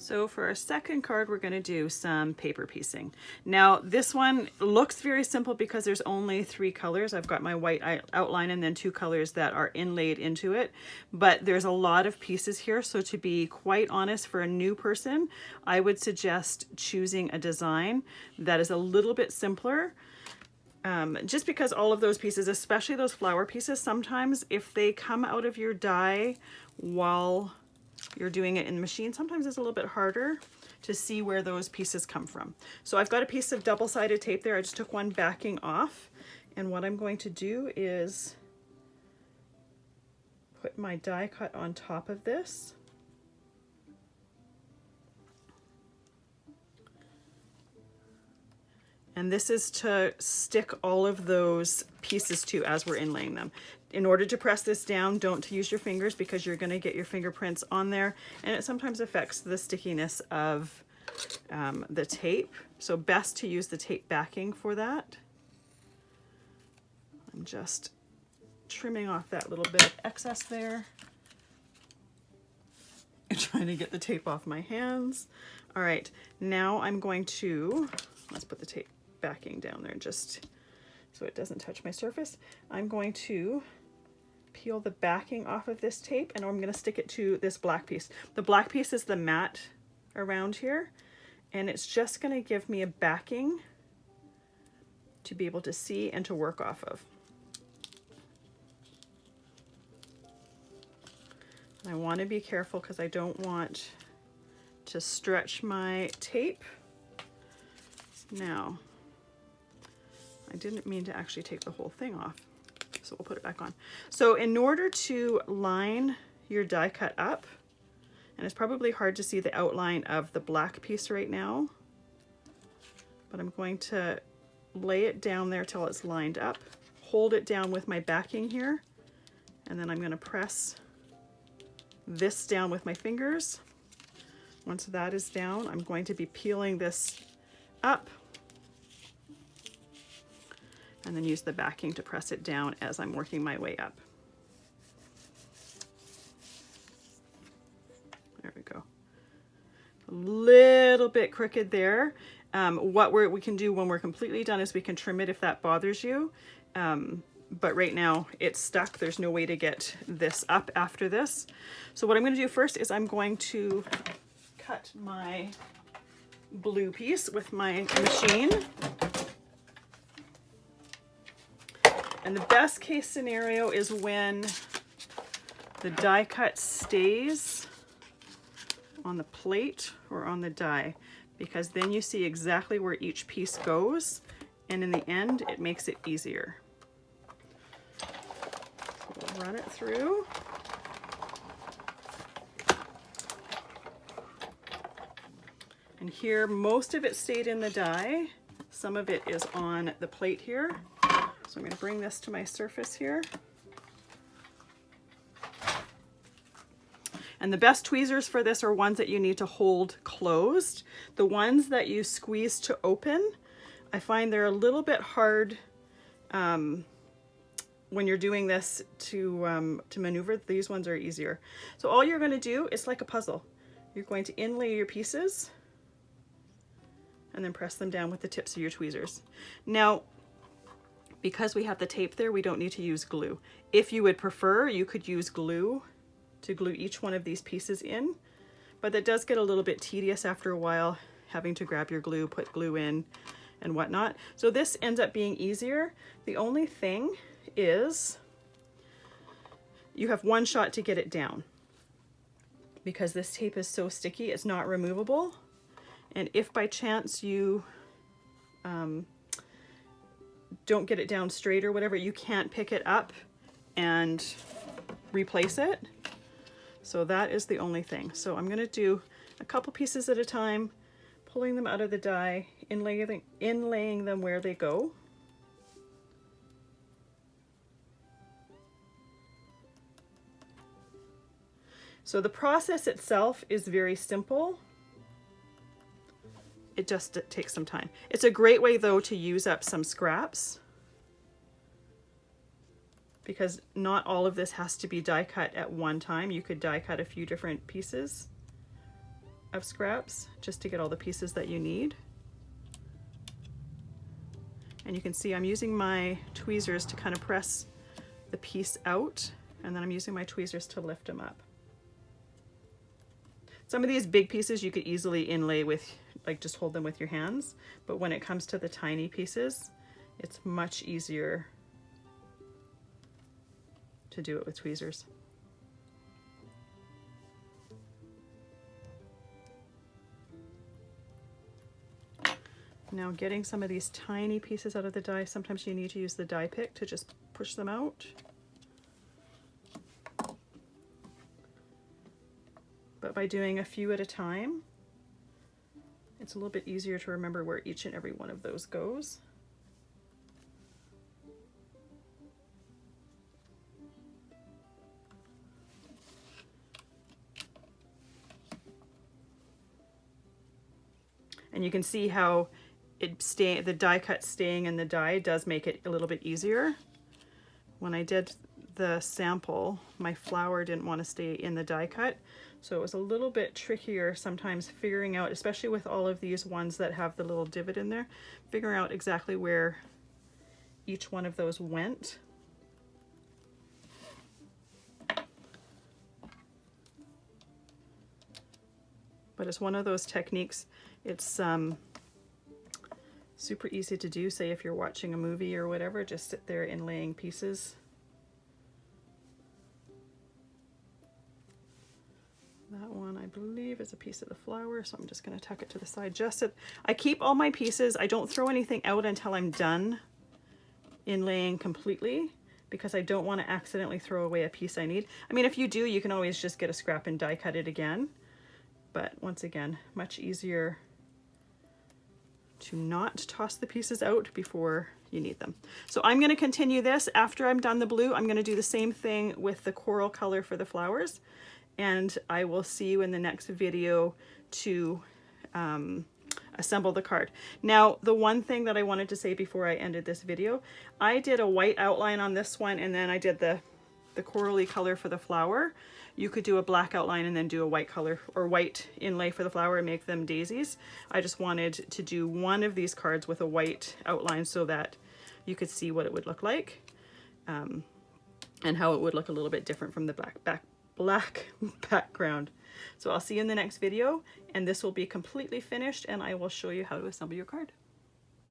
So for our second card, we're going to do some paper piecing. Now this one looks very simple because there's only 3 colors. I've got my white outline and then 2 colors that are inlaid into it, but there's a lot of pieces here. So to be quite honest, for a new person, I would suggest choosing a design that is a little bit simpler. Just because all of those pieces, especially those flower pieces, sometimes if they come out of your die while you're doing it in the machine, sometimes it's a little bit harder to see where those pieces come from. So I've got a piece of double-sided tape there. I just took one backing off, and what I'm going to do is put my die cut on top of this. And this is to stick all of those pieces to as we're inlaying them. In order to press this down, don't use your fingers because you're going to get your fingerprints on there, and it sometimes affects the stickiness of the tape. So best to use the tape backing for that. I'm just trimming off that little bit of excess there. I'm trying to get the tape off my hands. All right, now I'm going to, let's put the tape backing down there just so it doesn't touch my surface. I'm going to peel the backing off of this tape, and I'm going to stick it to this black piece. The black piece is the mat around here, and it's just going to give me a backing to be able to see and to work off of. I want to be careful because I don't want to stretch my tape. Now, I didn't mean to actually take the whole thing off, so we'll put it back on. So in order to line your die cut up, and it's probably hard to see the outline of the black piece right now, but I'm going to lay it down there till it's lined up, hold it down with my backing here, and then I'm going to press this down with my fingers. Once that is down, I'm going to be peeling this up and then use the backing to press it down as I'm working my way up. There we go. A little bit crooked there. What we can do when we're completely done is we can trim it if that bothers you. But right now it's stuck. There's no way to get this up after this. So what I'm going to do first is I'm going to cut my blue piece with my machine. And the best case scenario is when the die cut stays on the plate or on the die, because then you see exactly where each piece goes, and in the end it makes it easier. So we'll run it through. And here most of it stayed in the die, some of it is on the plate here. So I'm going to bring this to my surface here. And the best tweezers for this are ones that you need to hold closed. The ones that you squeeze to open, I find they're a little bit hard when you're doing this to maneuver. These ones are easier. So all you're going to do is like a puzzle. You're going to inlay your pieces and then press them down with the tips of your tweezers. Now, because we have the tape there, we don't need to use glue. If you would prefer, you could use glue to glue each one of these pieces in, but that does get a little bit tedious after a while, having to grab your glue, put glue in, and whatnot. So this ends up being easier. The only thing is you have one shot to get it down because this tape is so sticky, it's not removable. And if by chance you don't get it down straight or whatever, you can't pick it up and replace it. So that is the only thing. So I'm going to do a couple pieces at a time, pulling them out of the die, inlaying them where they go. So the process itself is very simple. It just takes some time. It's a great way though to use up some scraps, because not all of this has to be die cut at one time. You could die cut a few different pieces. of scraps just to get all the pieces that you need. And you can see I'm using my tweezers to kind of press the piece out, and then I'm using my tweezers to lift them up. Some of these big pieces you could easily inlay with, like just hold them with your hands, but when it comes to the tiny pieces, it's much easier to do it with tweezers. Now getting some of these tiny pieces out of the die, sometimes you need to use the die pick to just push them out. But by doing a few at a time, it's a little bit easier to remember where each and every one of those goes. And you can see how the die cut staying in the die does make it a little bit easier. When I did the sample, my flower didn't want to stay in the die cut, so it was a little bit trickier sometimes figuring out, especially with all of these ones that have the little divot in there, figuring out exactly where each one of those went. But it's one of those techniques, it's super easy to do. Say if you're watching a movie or whatever, just sit there inlaying pieces. That one I believe is a piece of the flower, so I'm just going to tuck it to the side. I keep all my pieces, I don't throw anything out until I'm done inlaying completely, because I don't want to accidentally throw away a piece I need. I mean, if you do, you can always just get a scrap and die cut it again. But once again, much easier to not toss the pieces out before you need them. So I'm going to continue this. After I'm done the blue, I'm going to do the same thing with the coral color for the flowers. And I will see you in the next video to assemble the card. Now, the one thing that I wanted to say before I ended this video, I did a white outline on this one, and then I did the corally color for the flower. You could do a black outline and then do a white color or white inlay for the flower and make them daisies. I just wanted to do one of these cards with a white outline so that you could see what it would look like, and how it would look a little bit different from the black background. So I'll see you in the next video, and this will be completely finished, and I will show you how to assemble your card.